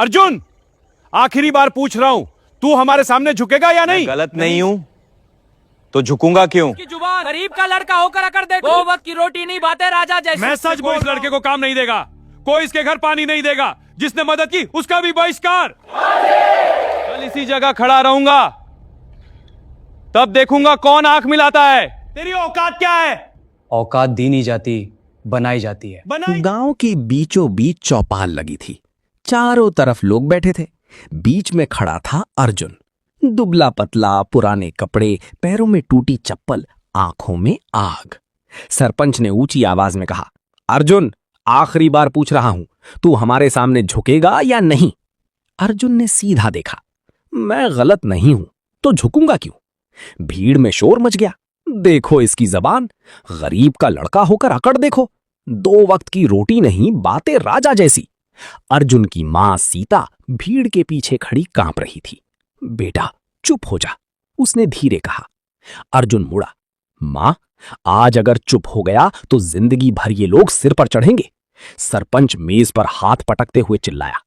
अर्जुन, आखिरी बार पूछ रहा हूं, तू हमारे सामने झुकेगा या नहीं? गलत नहीं हूं तो झुकूंगा क्यों? की जुबान गरीब का लड़का होकर अकर देखो, दो वक्त की रोटी नहीं बातें राजा जैसे। मैं सच बोल, इस लड़के को काम नहीं देगा, कोई इसके घर पानी नहीं देगा, जिसने मदद की उसका भी बहिष्कार। कल इसी जगह खड़ा रहूंगा, तब देखूंगा कौन आंख मिलाता है। तेरी औकात क्या है? औकात दी नहीं जाती, बनाई जाती है। गांव की बीचों बीच चौपाल लगी थी। चारों तरफ लोग बैठे थे। बीच में खड़ा था अर्जुन, दुबला पतला, पुराने कपड़े, पैरों में टूटी चप्पल, आंखों में आग। सरपंच ने ऊंची आवाज में कहा, अर्जुन, आखिरी बार पूछ रहा हूं, तू हमारे सामने झुकेगा या नहीं? अर्जुन ने सीधा देखा। मैं गलत नहीं हूं तो झुकूंगा क्यों? भीड़ में शोर मच गया। देखो इसकी जबान, गरीब का लड़का होकर अकड़ देखो। 2 वक्त की रोटी नहीं, बातें राजा जैसी। अर्जुन की मां सीता भीड़ के पीछे खड़ी कांप रही थी। बेटा चुप हो जा, उसने धीरे कहा। अर्जुन मुड़ा। मां, आज अगर चुप हो गया तो जिंदगी भर ये लोग सिर पर चढ़ेंगे। सरपंच मेज पर हाथ पटकते हुए चिल्लाया,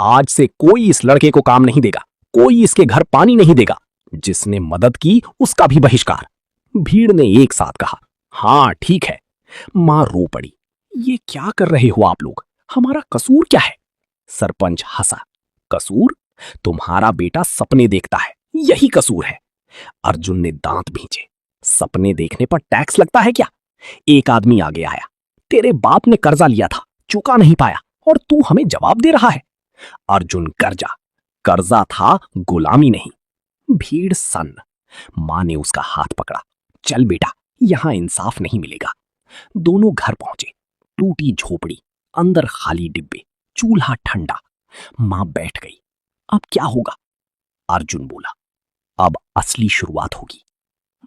आज से कोई इस लड़के को काम नहीं देगा, कोई इसके घर पानी नहीं देगा, जिसने मदद की उसका भी बहिष्कार। भीड़ ने एक साथ कहा, हां ठीक है। मां रो पड़ी। ये क्या कर रहे हो आप लोग? हमारा कसूर क्या है? सरपंच हंसा। कसूर? तुम्हारा बेटा सपने देखता है, यही कसूर है। अर्जुन ने दांत भींचे। सपने देखने पर टैक्स लगता है क्या? एक आदमी आगे आया, तेरे बाप ने कर्जा लिया था, चुका नहीं पाया, और तू हमें जवाब दे रहा है? अर्जुन गर्जा। कर्जा था, गुलामी नहीं। भीड़ सन्न। मां ने उसका हाथ पकड़ा। चल बेटा, यहां इंसाफ नहीं मिलेगा। दोनों घर पहुंचे। टूटी झोपड़ी, अंदर खाली डिब्बे, चूल्हा ठंडा। मां बैठ गई। अब क्या होगा? अर्जुन बोला, अब असली शुरुआत होगी।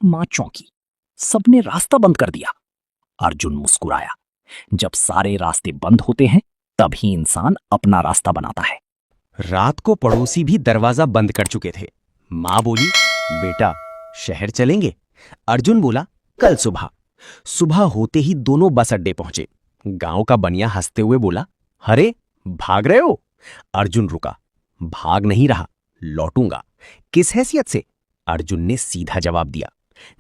मां चौंकी। सबने रास्ता बंद कर दिया। अर्जुन मुस्कुराया। जब सारे रास्ते बंद होते हैं तभी इंसान अपना रास्ता बनाता है। रात को पड़ोसी भी दरवाजा बंद कर चुके थे। मां बोली, बेटा शहर चलेंगे? अर्जुन बोला, कल सुबह। सुबह होते ही दोनों बस अड्डे पहुंचे। गांव का बनिया हंसते हुए बोला, अरे भाग रहे हो? अर्जुन रुका। भाग नहीं रहा, लौटूंगा। किस हैसियत से? अर्जुन ने सीधा जवाब दिया,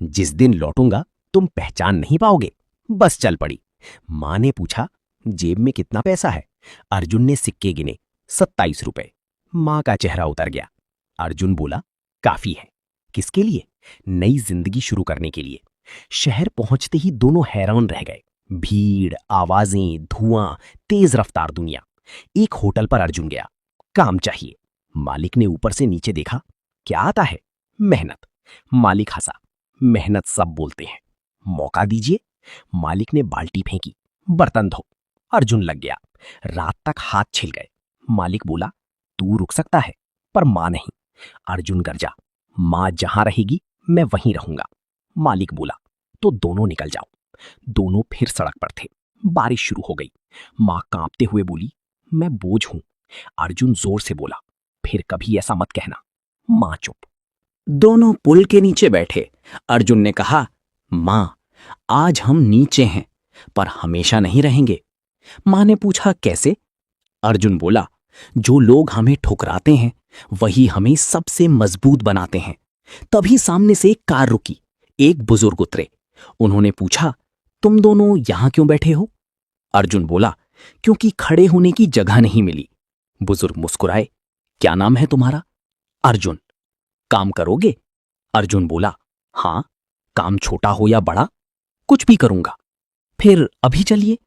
जिस दिन लौटूंगा तुम पहचान नहीं पाओगे। बस चल पड़ी। मां ने पूछा, जेब में कितना पैसा है? अर्जुन ने सिक्के गिने, 27 रुपए। मां का चेहरा उतर गया। अर्जुन बोला, काफी है। किसके लिए? नई जिंदगी शुरू करने के लिए। शहर पहुंचते ही दोनों हैरान रह गए। भीड़, आवाजें, धुआं, तेज रफ्तार दुनिया। एक होटल पर अर्जुन गया। काम चाहिए। मालिक ने ऊपर से नीचे देखा। क्या आता है? मेहनत। मालिक हंसा। मेहनत सब बोलते हैं। मौका दीजिए। मालिक ने बाल्टी फेंकी। बर्तन धो। अर्जुन लग गया। रात तक हाथ छिल गए। मालिक बोला, तू रुक सकता है, पर मां नहीं। अर्जुन गरजा, मां जहां रहेगी मैं वहीं रहूंगा। मालिक बोला, तो दोनों निकल जाओ। दोनों फिर सड़क पर थे। बारिश शुरू हो गई। मां कांपते हुए बोली, मैं बोझ हूं। अर्जुन जोर से बोला, फिर कभी ऐसा मत कहना। मां चुप। दोनों पुल के नीचे बैठे। अर्जुन ने कहा, मां, आज हम नीचे हैं, पर हमेशा नहीं रहेंगे। मां ने पूछा, कैसे? अर्जुन बोला, जो लोग हमें ठुकराते हैं वही हमें सबसे मजबूत बनाते हैं। तभी सामने से एक कार रुकी। एक बुजुर्ग उतरे। उन्होंने पूछा, तुम दोनों यहां क्यों बैठे हो? अर्जुन बोला, क्योंकि खड़े होने की जगह नहीं मिली। बुजुर्ग मुस्कुराए। क्या नाम है तुम्हारा? अर्जुन। काम करोगे? अर्जुन बोला, हां, काम छोटा हो या बड़ा, कुछ भी करूंगा। फिर अभी चलिए।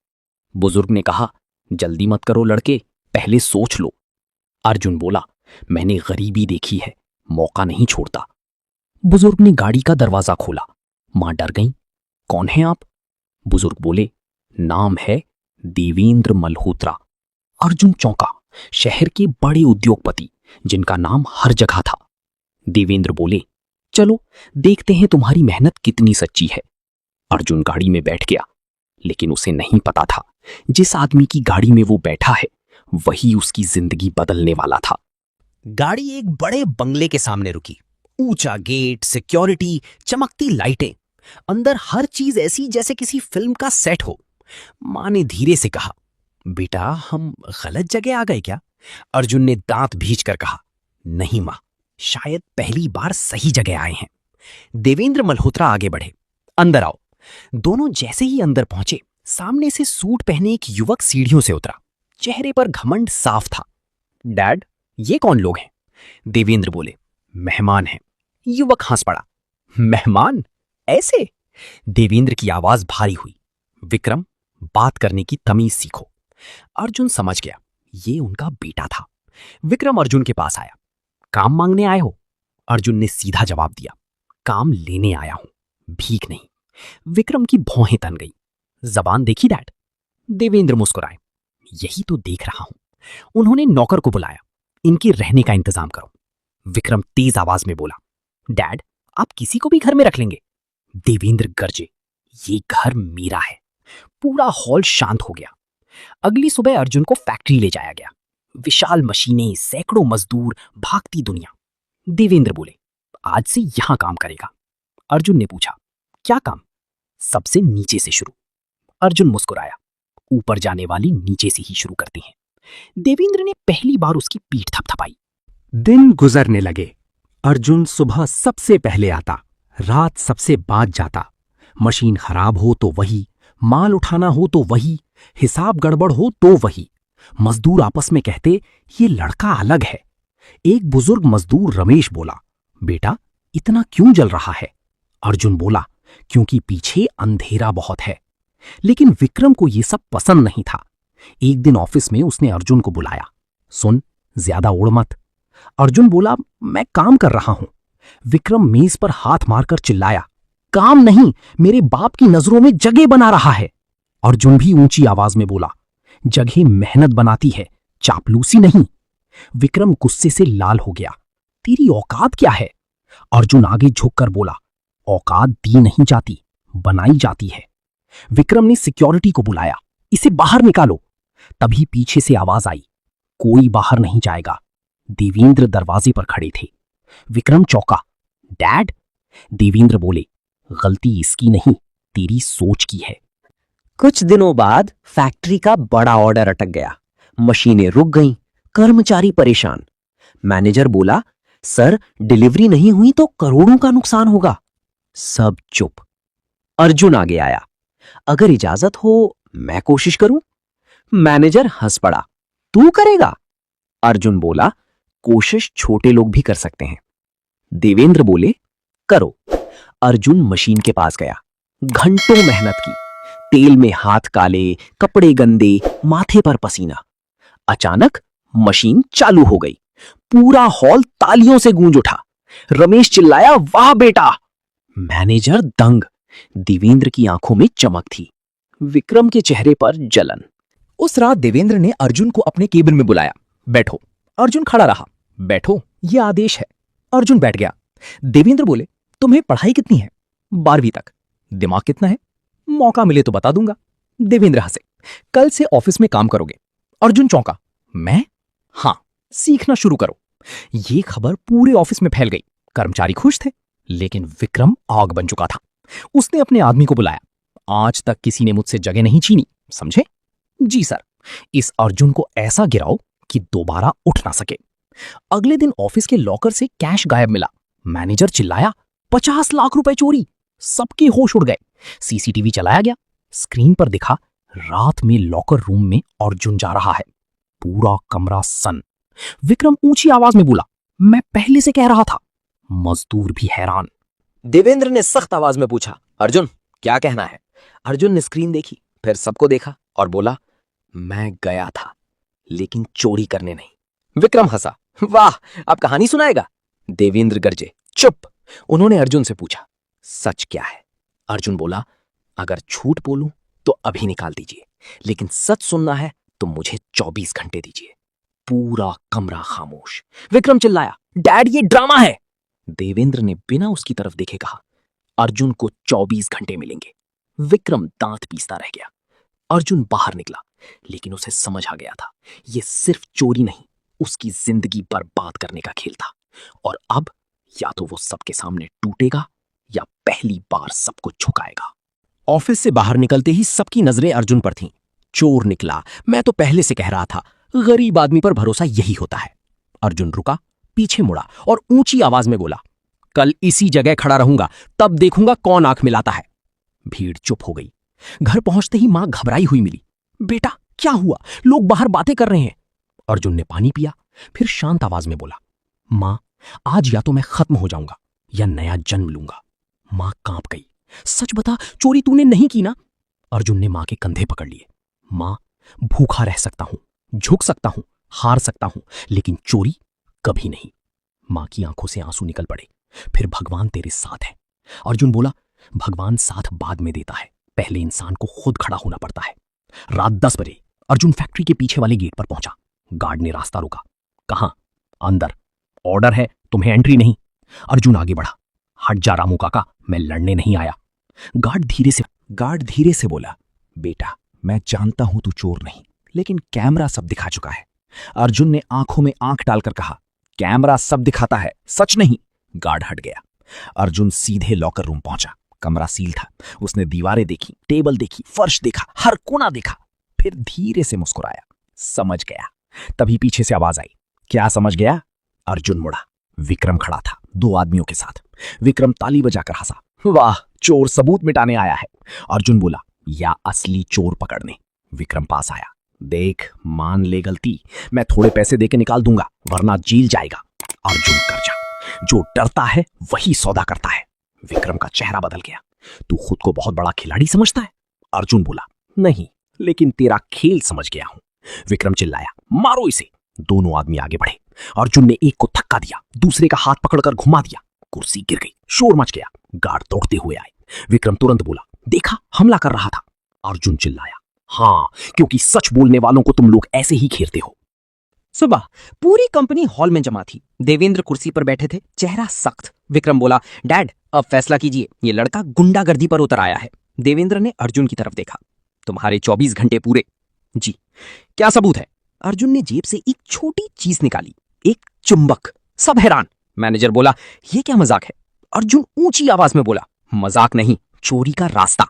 बुजुर्ग ने कहा, जल्दी मत करो लड़के, पहले सोच लो। अर्जुन बोला, मैंने गरीबी देखी है, मौका नहीं छोड़ता। बुजुर्ग ने गाड़ी का दरवाजा खोला। मां डर गईं। कौन है आप? बुजुर्ग बोले, नाम है देवेंद्र मल्होत्रा। अर्जुन चौंका। शहर के बड़े उद्योगपति जिनका नाम हर जगह था। देवेंद्र बोले, चलो देखते हैं तुम्हारी मेहनत कितनी सच्ची है। अर्जुन गाड़ी में बैठ गया, लेकिन उसे नहीं पता था जिस आदमी की गाड़ी में वो बैठा है वही उसकी जिंदगी बदलने वाला था। गाड़ी एक बड़े बंगले के सामने रुकी। ऊंचा गेट, सिक्योरिटी, चमकती लाइटें, अंदर हर चीज ऐसी जैसे किसी फिल्म का सेट हो। मां ने धीरे से कहा, बेटा हम गलत जगह आ गए क्या? अर्जुन ने दांत भींचकर कहा, नहीं मां, शायद पहली बार सही जगह आए हैं। देवेंद्र मल्होत्रा आगे बढ़े, अंदर आओ। दोनों जैसे ही अंदर पहुंचे, सामने से सूट पहने एक युवक सीढ़ियों से उतरा। चेहरे पर घमंड साफ था। डैड, ये कौन लोग हैं? देवेंद्र बोले, मेहमान हैं। युवक हंस पड़ा, मेहमान? ऐसे? देवेंद्र की आवाज भारी हुई, विक्रम, बात करने की तमीज सीखो। अर्जुन समझ गया, ये उनका बेटा था। विक्रम अर्जुन के पास आया। काम मांगने आए हो? अर्जुन ने सीधा जवाब दिया, काम लेने आया हूं, भीख नहीं। विक्रम की भौहें तन गई। जबान देखी डैड? देवेंद्र मुस्कुराए, यही तो देख रहा हूं। उन्होंने नौकर को बुलाया, इनके रहने का इंतजाम करो। विक्रम तेज आवाज में बोला, डैड, आप किसी को भी घर में रख लेंगे? देवेंद्र गरजे, ये घर मेरा है। पूरा हॉल शांत हो गया। अगली सुबह अर्जुन को फैक्ट्री ले जाया गया। विशाल मशीनें, सैकड़ों मजदूर, भागती दुनिया। देवेंद्र बोले, आज से यहां काम करेगा। अर्जुन ने पूछा, क्या काम? सबसे नीचे से शुरू। अर्जुन मुस्कुराया, ऊपर जाने वाली नीचे से ही शुरू करती हैं। देवेंद्र ने पहली बार उसकी पीठ थपथपाई। दिन गुजरने लगे। अर्जुन सुबह सबसे पहले आता, रात सबसे बाद जाता। मशीन खराब हो तो वही, माल उठाना हो तो वही, हिसाब गड़बड़ हो तो वही। मजदूर आपस में कहते, ये लड़का अलग है। एक बुजुर्ग मजदूर रमेश बोला, बेटा, इतना क्यों जल रहा है? अर्जुन बोला, क्योंकि पीछे अंधेरा बहुत है। लेकिन विक्रम को यह सब पसंद नहीं था। एक दिन ऑफिस में उसने अर्जुन को बुलाया, सुन, ज्यादा उड़ मत। अर्जुन बोला, मैं काम कर रहा हूं। विक्रम मेज पर हाथ मारकर चिल्लाया, काम नहीं, मेरे बाप की नजरों में जगह बना रहा है। अर्जुन भी ऊंची आवाज में बोला, जगह मेहनत बनाती है, चापलूसी नहीं। विक्रम गुस्से से लाल हो गया, तेरी औकात क्या है? अर्जुन आगे झुककर बोला, औकात दी नहीं जाती, बनाई जाती है। विक्रम ने सिक्योरिटी को बुलाया, इसे बाहर निकालो। तभी पीछे से आवाज आई, कोई बाहर नहीं जाएगा। देवेंद्र दरवाजे पर खड़े थे। विक्रम चौंका, डैड? देवेंद्र बोले, गलती इसकी नहीं, तेरी सोच की है। कुछ दिनों बाद फैक्ट्री का बड़ा ऑर्डर अटक गया। मशीनें रुक गईं, कर्मचारी परेशान। मैनेजर बोला, सर, डिलीवरी नहीं हुई तो करोड़ों का नुकसान होगा। सब चुप। अर्जुन आगे आया, अगर इजाजत हो मैं कोशिश करूं? मैनेजर हंस पड़ा, तू करेगा? अर्जुन बोला, कोशिश छोटे लोग भी कर सकते हैं। देवेंद्र बोले, करो। अर्जुन मशीन के पास गया, घंटों मेहनत की। तेल में हाथ काले, कपड़े गंदे, माथे पर पसीना। अचानक मशीन चालू हो गई। पूरा हॉल तालियों से गूंज उठा। रमेश चिल्लाया, वाह बेटा! मैनेजर दंग। देवेंद्र की आंखों में चमक थी, विक्रम के चेहरे पर जलन। उस रात देवेंद्र ने अर्जुन को अपने केबिन में बुलाया, बैठो। अर्जुन खड़ा रहा, बैठो, यह आदेश है। अर्जुन बैठ गया। देवेंद्र बोले, तुम्हें पढ़ाई कितनी है? 12वीं तक। दिमाग कितना है? मौका मिले तो बता दूंगा। देवेंद्र हंसे, कल से ऑफिस में काम करोगे। अर्जुन चौंका, मैं? हां, सीखना शुरू करो। यह खबर पूरे ऑफिस में फैल गई। कर्मचारी खुश थे, लेकिन विक्रम आग बन चुका था। उसने अपने आदमी को बुलाया, आज तक किसी ने मुझसे जगह नहीं छीनी, समझे? जी सर। इस अर्जुन को ऐसा गिराओ कि दोबारा उठ ना सके। अगले दिन ऑफिस के लॉकर से कैश गायब मिला। मैनेजर चिल्लाया, 50 लाख रुपए चोरी। सबके होश उड़ गए। सीसीटीवी चलाया गया। स्क्रीन पर दिखा, रात में लॉकर रूम में अर्जुन जा रहा है। पूरा कमरा सन। विक्रम ऊंची आवाज में बोला, मैं पहले से कह रहा था। मजदूर भी हैरान। देवेंद्र ने सख्त आवाज में पूछा, अर्जुन क्या कहना है? अर्जुन ने स्क्रीन देखी, फिर सबको देखा और बोला, मैं गया था, लेकिन चोरी करने नहीं। विक्रम हंसा, वाह, अब कहानी सुनाएगा? देवेंद्र गरजे, चुप। उन्होंने अर्जुन से पूछा, सच क्या है? अर्जुन बोला, अगर झूठ बोलूं तो अभी निकाल दीजिए, लेकिन सच सुनना है तो मुझे 24 घंटे दीजिए। पूरा कमरा खामोश। विक्रम चिल्लाया, डैड ये ड्रामा है। देवेंद्र ने बिना उसकी तरफ देखे कहा, अर्जुन को 24 घंटे मिलेंगे। विक्रम दांत पीसता रह गया। अर्जुन बाहर निकला, लेकिन उसे समझ आ गया था, यह सिर्फ चोरी नहीं, उसकी जिंदगी बर्बाद करने का खेल था। और अब या तो वो सबके सामने टूटेगा या पहली बार सबको झुकाएगा। ऑफिस से बाहर निकलते ही सबकी नजरें अर्जुन पर थीं। चोर निकला, मैं तो पहले से कह रहा था। गरीब आदमी पर भरोसा यही होता है। अर्जुन रुका, पीछे मुड़ा और ऊंची आवाज में बोला, कल इसी जगह खड़ा रहूंगा, तब देखूंगा कौन आंख मिलाता है। भीड़ चुप हो गई। घर पहुंचते ही मां घबराई हुई मिली। बेटा क्या हुआ? लोग बाहर बातें कर रहे हैं। अर्जुन ने पानी पिया, फिर शांत आवाज में बोला, मां आज या तो मैं खत्म हो जाऊंगा या नया जन्म लूंगा। मां कांप गई। सच बता, चोरी तूने नहीं की ना? अर्जुन ने मां के कंधे पकड़ लिए। मां, भूखा रह सकता हूं, झुक सकता हूं, हार सकता हूं, लेकिन चोरी कभी नहीं। मां की आंखों से आंसू निकल पड़े। फिर भगवान तेरे साथ है। अर्जुन बोला, भगवान साथ बाद में देता है, पहले इंसान को खुद खड़ा होना पड़ता है। रात 10 बजे अर्जुन फैक्ट्री के पीछे वाले गेट पर पहुंचा। गार्ड ने रास्ता रोका। कहां? अंदर। ऑर्डर है, तुम्हें एंट्री नहीं। अर्जुन आगे बढ़ा। हट जा रामू काका, मैं लड़ने नहीं आया। गार्ड धीरे से बोला, बेटा मैं जानता हूं तू चोर नहीं, लेकिन कैमरा सब दिखा चुका है। अर्जुन ने आंखों में आंख डालकर कहा, कैमरा सब दिखाता है, सच नहीं। गार्ड हट गया। अर्जुन सीधे लॉकर रूम पहुंचा। कमरा सील था। उसने दीवारें देखी, टेबल देखी, फर्श देखा, हर कोना देखा। फिर धीरे से मुस्कुराया। समझ गया। तभी पीछे से आवाज आई, क्या समझ गया? अर्जुन मुड़ा। विक्रम खड़ा था, 2 आदमियों के साथ। विक्रम ताली बजाकर हंसा। वाह, चोर सबूत मिटाने आया है। अर्जुन बोला, या असली चोर पकड़ने। विक्रम पास आया। देख, मान ले गलती, मैं थोड़े पैसे देके निकाल दूंगा, वरना जेल जाएगा। अर्जुन गरजा। जो डरता है वही सौदा करता है। विक्रम का चेहरा बदल गया। तू खुद को बहुत बड़ा खिलाड़ी समझता है? अर्जुन बोला, नहीं, लेकिन तेरा खेल समझ गया हूं। विक्रम चिल्लाया, मारो इसे। दोनों आदमी आगे बढ़े। अर्जुन ने एक को धक्का दिया, दूसरे का हाथ पकड़कर घुमा दिया। कुर्सी गिर गई, शोर मच गया। गार्ड दौड़ते हुए आए। विक्रम तुरंत बोला, देखा, हमला कर रहा था। अर्जुन चिल्लाया, हां, क्योंकि सच बोलने वालों को तुम लोग ऐसे ही घेरते हो। सुबह पूरी कंपनी हॉल में जमा थी। देवेंद्र कुर्सी पर बैठे थे, चेहरा सख्त। विक्रम बोला, डैड अब फैसला कीजिए, ये लड़का गुंडागर्दी पर उतर आया है। देवेंद्र ने अर्जुन की तरफ देखा। तुम्हारे 24 घंटे पूरे। जी। क्या सबूत है? अर्जुन ने जेब से एक छोटी चीज निकाली, एक चुंबक। सब हैरान। मैनेजर बोला, ये क्या मजाक है? अर्जुन ऊंची आवाज में बोला, मजाक नहीं, चोरी का रास्ता।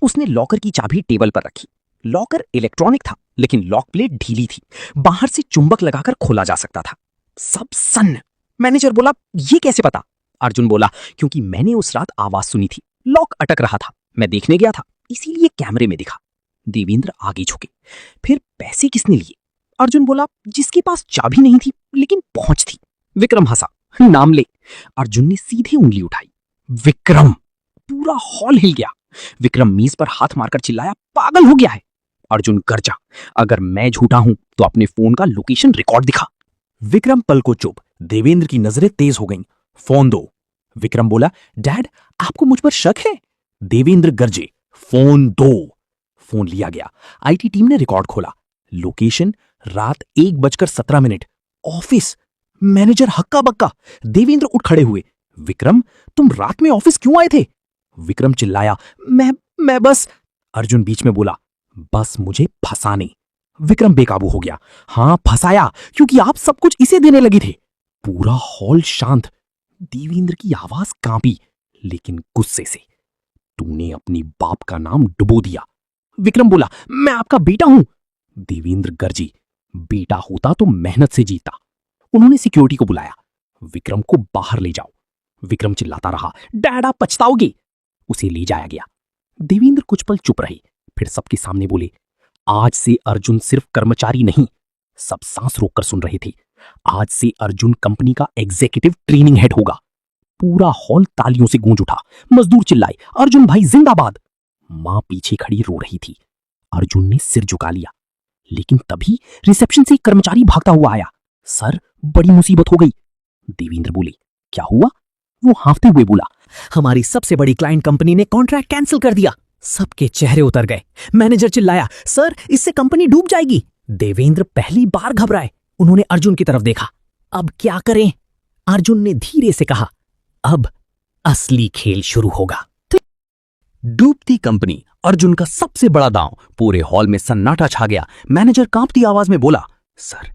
उसने लॉकर की चाबी टेबल पर रखी। लॉकर इलेक्ट्रॉनिक था, लेकिन लॉक प्लेट ढीली थी। बाहर से चुंबक लगाकर खोला जा सकता था। सब सन्न। मैनेजर बोला, ये कैसे पता? अर्जुन बोला, क्योंकि मैंने उस रात आवाज सुनी थी। लॉक अटक रहा था, मैं देखने गया था, इसीलिए कैमरे में दिखा। देवेंद्र आगे झुके। फिर पैसे किसने लिए? अर्जुन बोला, जिसके पास चाबी नहीं थी लेकिन पहुंच थी। विक्रम हंसा, नाम ले। अर्जुन ने सीधे उंगली उठाई। विक्रम। पूरा हॉल हिल गया। विक्रम मेज पर हाथ मारकर चिल्लाया, पागल हो गया है। अर्जुन गरजा, अगर मैं झूठा हूं तो अपने फोन का लोकेशन रिकॉर्ड दिखा। विक्रम पल को चुप। देवेंद्र की नजरें तेज हो गईं। फोन दो। विक्रम बोला, डैड आपको मुझ पर शक है? देवेंद्र गरजे, फोन दो। फोन लिया गया। आईटी टीम ने रिकॉर्ड खोला। लोकेशन रात 1:17। ऑफिस। मैनेजर हक्का बक्का। देवेंद्र उठ खड़े हुए। विक्रम, तुम रात में ऑफिस क्यों आए थे? विक्रम चिल्लाया, मैं बस। अर्जुन बीच में बोला, बस मुझे फंसाने। विक्रम बेकाबू हो गया। हां, फंसाया, क्योंकि आप सब कुछ इसे देने लगे थे। पूरा हॉल शांत। देवेंद्र की आवाज कांपी, लेकिन गुस्से से। तूने अपनी बाप का नाम डुबो दिया। विक्रम बोला, मैं आपका बेटा हूं। देवेंद्र गरजी, बेटा होता तो मेहनत से जीता। उन्होंने सिक्योरिटी को बुलाया। विक्रम को बाहर ले जाओ। विक्रम चिल्लाता रहा, डैड आप पछताओगे। उसे ले जाया गया। देवेंद्र कुछ पल चुप रहे, फिर सबके सामने बोले, आज से अर्जुन सिर्फ कर्मचारी नहीं। सब सांस रोककर सुन रहे थे। आज से अर्जुन कंपनी का एग्जीक्यूटिव ट्रेनिंग हेड होगा। पूरा हॉल तालियों से गूंज उठा। मजदूर चिल्लाए, अर्जुन भाई जिंदाबाद। मां पीछे खड़ी रो रही थी। अर्जुन ने सिर झुका लिया। लेकिन तभी रिसेप्शन से एक कर्मचारी भागता हुआ आया। सर, बड़ी मुसीबत हो गई। देवेंद्र बोले, क्या हुआ? वो हांफते हुए बोला, हमारी सबसे बड़ी क्लाइंट कंपनी ने कॉन्ट्रैक्ट कैंसिल कर दिया। सबके चेहरे उतर गए। मैनेजर चिल्लाया, सर इससे कंपनी डूब जाएगी। देवेंद्र पहली बार घबराए। उन्होंने अर्जुन की तरफ देखा। अब क्या करें? अर्जुन ने धीरे से कहा, अब असली खेल शुरू होगा। डूबती कंपनी, अर्जुन का सबसे बड़ा दांव। पूरे हॉल में सन्नाटा छा गया। मैनेजर कांपती आवाज में बोला, सर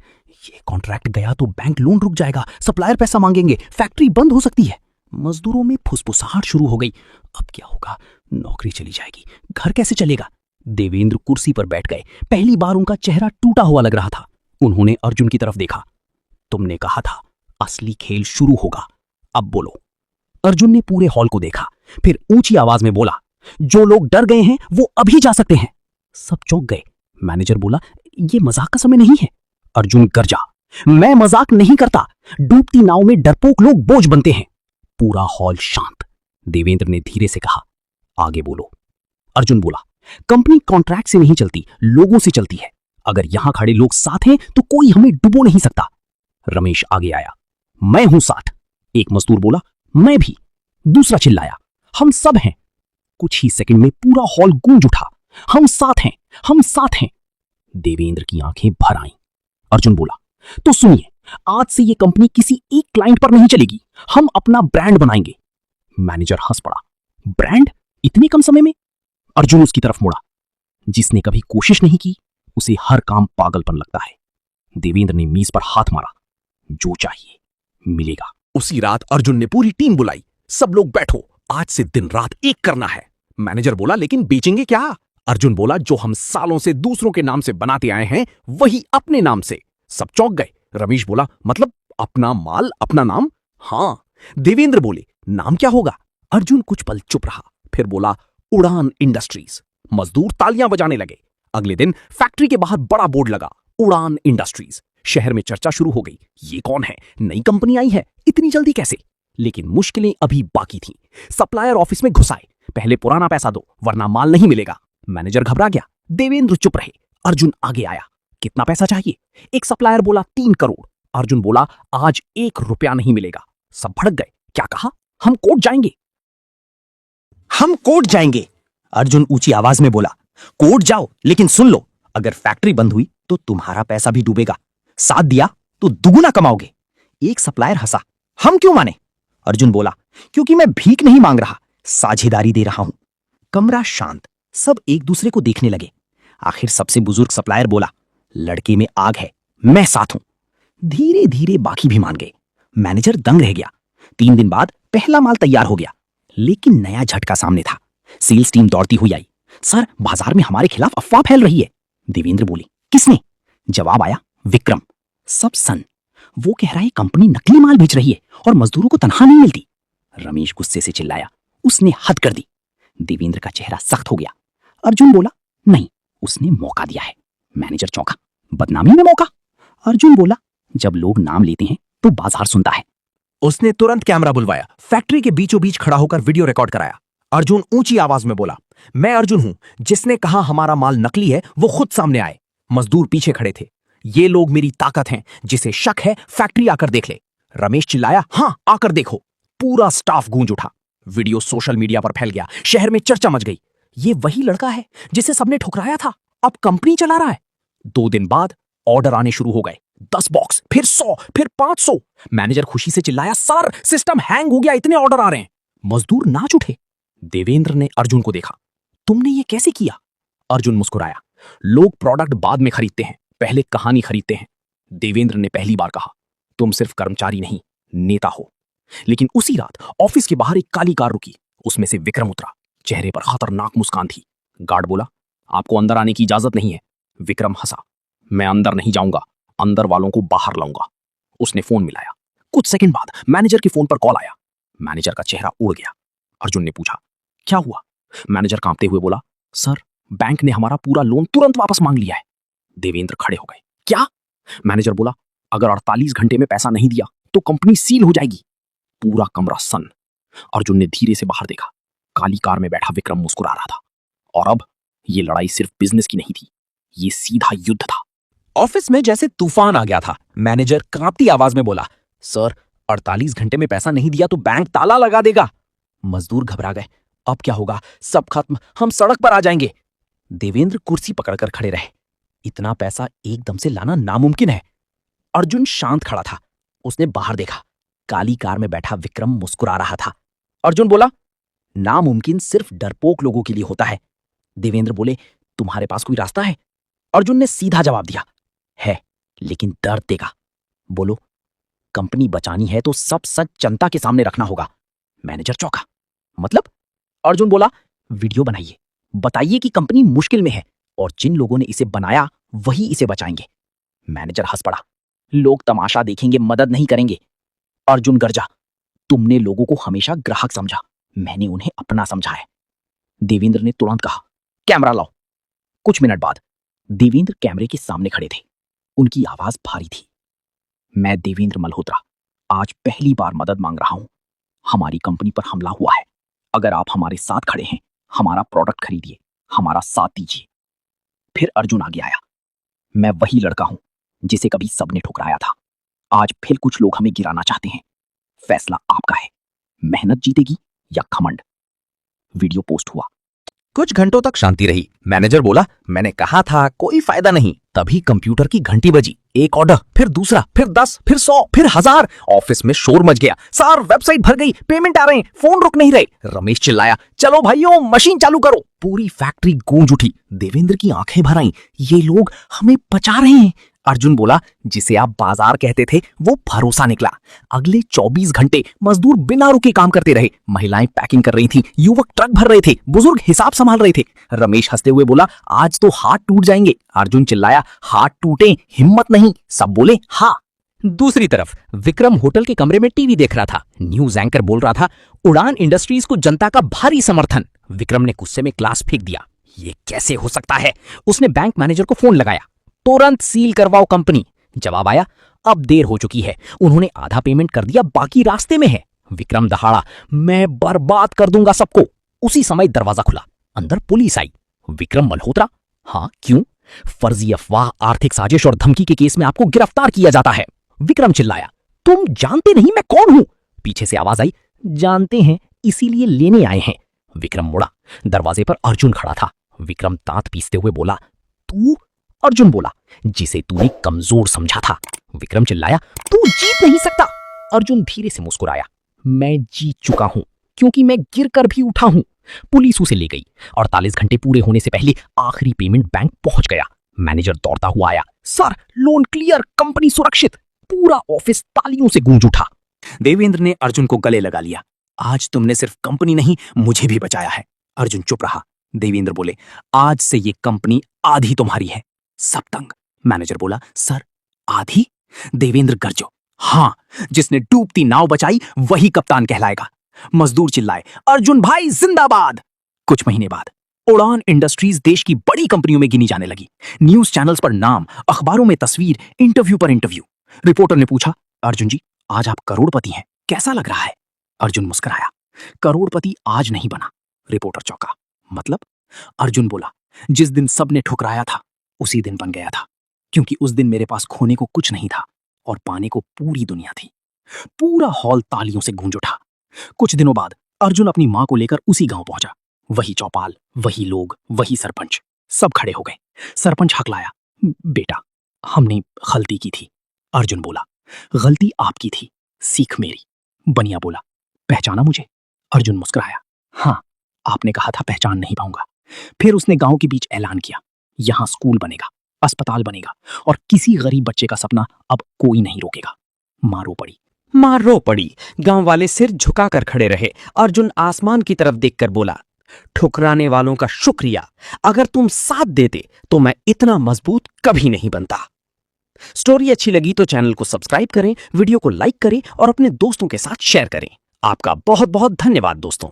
ये कॉन्ट्रैक्ट गया तो बैंक लोन रुक जाएगा, सप्लायर पैसा मांगेंगे, फैक्ट्री बंद हो सकती है। मजदूरों में फुसफुसाहट शुरू हो गई। अब क्या होगा? नौकरी चली जाएगी, घर कैसे चलेगा? देवेंद्र कुर्सी पर बैठ गए। पहली बार उनका चेहरा टूटा हुआ लग रहा था। उन्होंने अर्जुन की तरफ देखा। तुमने कहा था असली खेल शुरू होगा, अब बोलो। अर्जुन ने पूरे हॉल को देखा, फिर ऊंची आवाज में बोला, जो लोग डर गए हैं वो अभी जा सकते हैं। सब चौंक गए। मैनेजर बोला, ये मजाक का समय नहीं है। अर्जुन गरजा, मैं मजाक नहीं करता। डूबती नाव में डरपोक लोग बोझ बनते हैं। पूरा हॉल शांत। देवेंद्र ने धीरे से कहा, आगे बोलो। अर्जुन बोला, कंपनी कॉन्ट्रैक्ट से नहीं चलती, लोगों से चलती है। अगर यहां खड़े लोग साथ हैं तो कोई हमें डुबो नहीं सकता। रमेश आगे आया, मैं हूं साथ। एक मजदूर बोला, मैं भी। दूसरा चिल्लाया, हम सब हैं। कुछ ही सेकंड में पूरा हॉल गूंज उठा, हम साथ हैं, हम साथ हैं। देवेंद्र की आंखें भर आईं। अर्जुन बोला, तो सुनिए, आज से ये कंपनी किसी एक क्लाइंट पर नहीं चलेगी, हम अपना ब्रांड बनाएंगे। मैनेजर हंस पड़ा, ब्रांड इतने कम समय में? अर्जुन उसकी तरफ मुड़ा, जिसने कभी कोशिश नहीं की उसे हर काम पागलपन लगता है। देवेंद्र ने मीज पर हाथ मारा, जो चाहिए मिलेगा। उसी रात अर्जुन ने पूरी टीम बुलाई। सब लोग बैठो, आज से दिन रात एक करना है। मैनेजर बोला, लेकिन बेचेंगे क्या? अर्जुन बोला, जो हम सालों से दूसरों के नाम से बनाते आए हैं वही अपने नाम से। सब चौंक गए। रमेश बोला, मतलब अपना माल अपना नाम? हाँ। देवेंद्र बोले, नाम क्या होगा? अर्जुन कुछ पल चुप रहा, फिर बोला, उड़ान इंडस्ट्रीज। मजदूर तालियां बजाने लगे। अगले दिन फैक्ट्री के बाहर बड़ा बोर्ड लगा, उड़ान इंडस्ट्रीज। शहर में चर्चा शुरू हो गई, ये कौन है, नई कंपनी आई है, इतनी जल्दी कैसे? लेकिन मुश्किलें अभी बाकी थीं। सप्लायर ऑफिस में घुस आए, पहले पुराना पैसा दो वरना माल नहीं मिलेगा। मैनेजर घबरा गया। देवेंद्र चुप रहे। अर्जुन आगे आया, कितना पैसा चाहिए? एक सप्लायर बोला, 3 करोड़। अर्जुन बोला, आज 1 रुपया नहीं मिलेगा। सब भड़क गए। क्या कहा? हम कोर्ट जाएंगे, हम कोर्ट जाएंगे। अर्जुन ऊंची आवाज में बोला, कोर्ट जाओ, लेकिन सुन लो, अगर फैक्ट्री बंद हुई तो तुम्हारा पैसा भी डूबेगा। साथ दिया तो दुगुना कमाओगे। एक सप्लायर हंसा, हम क्यों माने? अर्जुन बोला, क्योंकि मैं भीख नहीं मांग रहा, साझेदारी दे रहा हूं। कमरा शांत, सब एक दूसरे को देखने लगे। आखिर सबसे बुजुर्ग सप्लायर बोला, लड़के में आग है, मैं साथ हूं। धीरे धीरे बाकी भी मान गए। मैनेजर दंग रह गया। 3 दिन बाद पहला माल तैयार हो गया, लेकिन नया झटका सामने था। सेल्स टीम दौड़ती हुई आई, सर बाजार में हमारे खिलाफ अफवाह फैल रही है। देवेंद्र बोली, किसने? जवाब आया, विक्रम। सब सन, वो कह रहा है कंपनी नकली माल बेच रही है और मजदूरों को तनख्वाह नहीं मिलती। रमेश गुस्से से चिल्लाया, उसने हद कर दी। देवेंद्र का चेहरा सख्त हो गया। अर्जुन बोला, नहीं, उसने मौका दिया है। मैनेजर चौंका, बदनामी में मौका? अर्जुन बोला, जब लोग नाम लेते हैं तो बाजार सुनता है। उसने तुरंत कैमरा बुलवाया, फैक्ट्री के बीचों बीच खड़ा होकर वीडियो रिकॉर्ड कराया। अर्जुन ऊंची आवाज में बोला, मैं अर्जुन हूं, जिसने कहा हमारा माल नकली है वो खुद सामने आए। मजदूर पीछे खड़े थे। ये लोग मेरी ताकत हैं, जिसे शक है फैक्ट्री आकर देख ले। रमेश चिल्लाया, हां आकर देखो। पूरा स्टाफ गूंज उठा। वीडियो सोशल मीडिया पर फैल गया। शहर में चर्चा मच गई, ये वही लड़का है जिसे सबने ठुकराया था, अब कंपनी चला रहा है। 2 दिन बाद ऑर्डर आने शुरू हो गए, 10 बॉक्स, फिर 100, फिर 500। मैनेजर खुशी से चिल्लाया, सर सिस्टम हैंग हो गया, इतने ऑर्डर आ रहे हैं। मजदूर नाच उठे। देवेंद्र ने अर्जुन को देखा, तुमने ये कैसे किया? अर्जुन मुस्कुराया, लोग प्रोडक्ट बाद में खरीदते हैं, पहले कहानी खरीदते हैं। देवेंद्र ने पहली बार कहा, तुम सिर्फ कर्मचारी नहीं, नेता हो। लेकिन उसी रात ऑफिस के बाहर एक काली कार रुकी। उसमें से विक्रम उतरा। चेहरे पर खतरनाक मुस्कान थी। गार्ड बोला, आपको अंदर आने की इजाजत नहीं है। विक्रम हंसा, मैं अंदर नहीं जाऊंगा, अंदर वालों को बाहर लाऊंगा। उसने फोन मिलाया। कुछ सेकंड बाद मैनेजर के फोन पर कॉल आया। मैनेजर का चेहरा उड़ गया। अर्जुन ने पूछा, क्या हुआ? मैनेजर कांपते हुए बोला, सर बैंक ने हमारा पूरा लोन तुरंत वापस मांग लिया है। देवेंद्र खड़े हो गए, क्या? मैनेजर बोला, अगर 48 घंटे में पैसा नहीं दिया तो कंपनी सील हो जाएगी। पूरा कमरा सन। अर्जुन ने धीरे से बाहर देखा। काली कार में बैठा विक्रम मुस्कुरा रहा था। और अब ये लड़ाई सिर्फ बिजनेस की नहीं थी, ये सीधा युद्ध था। ऑफिस में जैसे तूफान आ गया था। मैनेजर कांपती आवाज में बोला, सर 48 घंटे में पैसा नहीं दिया तो बैंक ताला लगा देगा। मजदूर घबरा गए, अब क्या होगा? सब खत्म, हम सड़क पर आ जाएंगे। देवेंद्र कुर्सी पकड़कर खड़े रहे। इतना पैसा एकदम से लाना नामुमकिन है। अर्जुन शांत खड़ा था। उसने बाहर देखा। काली कार में बैठा विक्रम मुस्कुरा रहा था। अर्जुन बोला, नामुमकिन सिर्फ डरपोक लोगों के लिए होता है। देवेंद्र बोले, तुम्हारे पास कोई रास्ता है? अर्जुन ने सीधा जवाब दिया, है, लेकिन दर्द देगा। बोलो। कंपनी बचानी है तो सब सच जनता के सामने रखना होगा। मैनेजर चौंका, मतलब? अर्जुन बोला, वीडियो बनाइए, बताइए कि कंपनी मुश्किल में है और जिन लोगों ने इसे बनाया वही इसे बचाएंगे। मैनेजर हंस पड़ा। लोग तमाशा देखेंगे, मदद नहीं करेंगे। अर्जुन गरजा, तुमने लोगों को हमेशा ग्राहक समझा, मैंने उन्हें अपना समझा है। देवेंद्र ने तुरंत कहा, कैमरा लाओ। कुछ मिनट बाद देवेंद्र कैमरे के सामने खड़े थे। उनकी आवाज भारी थी। मैं देवेंद्र मल्होत्रा आज पहली बार मदद मांग रहा हूं। हमारी कंपनी पर हमला हुआ है। अगर आप हमारे साथ खड़े हैं, हमारा प्रोडक्ट खरीदिए, हमारा साथ दीजिए। फिर अर्जुन आगे आया। मैं वही लड़का हूं जिसे कभी सबने ठुकराया था। आज फिर कुछ लोग हमें गिराना चाहते हैं। फैसला आपका है, मेहनत जीतेगी या घमंड। वीडियो पोस्ट हुआ। कुछ घंटों तक शांति रही। मैनेजर बोला, मैंने कहा था कोई फायदा नहीं। तभी कंप्यूटर की घंटी बजी। एक ऑर्डर, फिर दूसरा, फिर 10, फिर 100, फिर 1000। ऑफिस में शोर मच गया। सर, वेबसाइट भर गई, पेमेंट आ रहे हैं, फोन रुक नहीं रहे। रमेश चिल्लाया, चलो भाइयों, मशीन चालू करो। पूरी फैक्ट्री गूंज उठी। देवेंद्र की आंखें भर आईं। ये लोग हमें बचा रहे हैं। अर्जुन बोला, जिसे आप बाजार कहते थे वो भरोसा निकला। अगले 24 घंटे मजदूर बिना रुके काम करते रहे। महिलाएं पैकिंग कर रही थीं, युवक ट्रक भर रहे थे, बुजुर्ग हिसाब संभाल रहे थे। रमेश हंसते हुए बोला, आज तो हाथ टूट जाएंगे। अर्जुन चिल्लाया, हाथ टूटे, हिम्मत नहीं। सब बोले हाँ। दूसरी तरफ विक्रम होटल के कमरे में टीवी देख रहा था। न्यूज एंकर बोल रहा था, उड़ान इंडस्ट्रीज को जनता का भारी समर्थन। विक्रम ने गुस्से में ग्लास फेंक दिया। ये कैसे हो सकता है? उसने बैंक मैनेजर को फोन लगाया। तुरंत सील करवाओ कंपनी। जवाब आया, अब देर हो चुकी है। उन्होंने आधा पेमेंट कर दिया, बाकी रास्ते में है। विक्रम दहाड़ा, मैं बर्बाद कर दूंगा सबको। उसी समय दरवाजा खुला। अंदर पुलिस आई। विक्रम मल्होत्रा? हाँ, क्यों? फर्जी अफवाह, आर्थिक साजिश और धमकी के केस में आपको गिरफ्तार किया जाता है। विक्रम चिल्लाया, तुम जानते नहीं मैं कौन हूं? पीछे से आवाज आई, जानते हैं, इसीलिए लेने आए हैं। विक्रम मुड़ा। दरवाजे पर अर्जुन खड़ा था। विक्रम दांत पीसते हुए बोला, तू? अर्जुन बोला, जिसे तूने कमजोर समझा था। विक्रम चिल्लाया, तू जीत नहीं सकता। अर्जुन धीरे से मुस्कुराया, मैं जीत चुका हूं, क्योंकि मैं गिरकर भी उठा हूं। पुलिस उसे ले गई। 48 घंटे पूरे होने से पहले आखिरी पेमेंट बैंक पहुंच गया। मैनेजर दौड़ता हुआ आया, सर, लोन क्लियर, कंपनी सुरक्षित। पूरा ऑफिस तालियों से गूंज उठा। देवेंद्र ने अर्जुन को गले लगा लिया। आज तुमने सिर्फ कंपनी नहीं, मुझे भी बचाया है। अर्जुन चुप रहा। देवेंद्र बोले, आज से ये कंपनी आधी तुम्हारी है। सब तंग। मैनेजर बोला, सर, आधी? देवेंद्र गरजो, हाँ, जिसने डूबती नाव बचाई वही कप्तान कहलाएगा। मजदूर चिल्लाए, अर्जुन भाई जिंदाबाद। कुछ महीने बाद उड़ान इंडस्ट्रीज देश की बड़ी कंपनियों में गिनी जाने लगी। न्यूज चैनल्स पर नाम, अखबारों में तस्वीर, इंटरव्यू पर इंटरव्यू। रिपोर्टर ने पूछा, अर्जुन जी, आज आप करोड़पति हैं, कैसा लग रहा है? अर्जुन मुस्कुराया, करोड़पति आज नहीं बना। रिपोर्टर चौंका, मतलब? अर्जुन बोला, जिस दिन सबने ठुकराया था उसी दिन बन गया था, क्योंकि उस दिन मेरे पास खोने को कुछ नहीं था और पाने को पूरी दुनिया थी। पूरा हॉल तालियों से गूंज उठा। कुछ दिनों बाद अर्जुन अपनी मां को लेकर उसी गांव पहुंचा। वही चौपाल, वही लोग, वही सरपंच, सब खड़े हो गए। सरपंच हकलाया, बेटा, हमने गलती की थी। अर्जुन बोला, गलती आपकी थी, सीख मेरी। बनिया बोला, पहचाना मुझे? अर्जुन मुस्कुराया, हाँ, आपने कहा था पहचान नहीं पाऊंगा। फिर उसने गांव के बीच ऐलान किया, यहां स्कूल बनेगा, अस्पताल बनेगा और किसी गरीब बच्चे का सपना अब कोई नहीं रोकेगा। मारो पड़ी। मां रो पड़ी। गांव वाले सिर झुकाकर खड़े रहे। अर्जुन आसमान की तरफ देखकर बोला, ठुकराने वालों का शुक्रिया, अगर तुम साथ देते तो मैं इतना मजबूत कभी नहीं बनता। स्टोरी अच्छी लगी तो चैनल को सब्सक्राइब करें, वीडियो को लाइक करें और अपने दोस्तों के साथ शेयर करें। आपका बहुत बहुत धन्यवाद दोस्तों।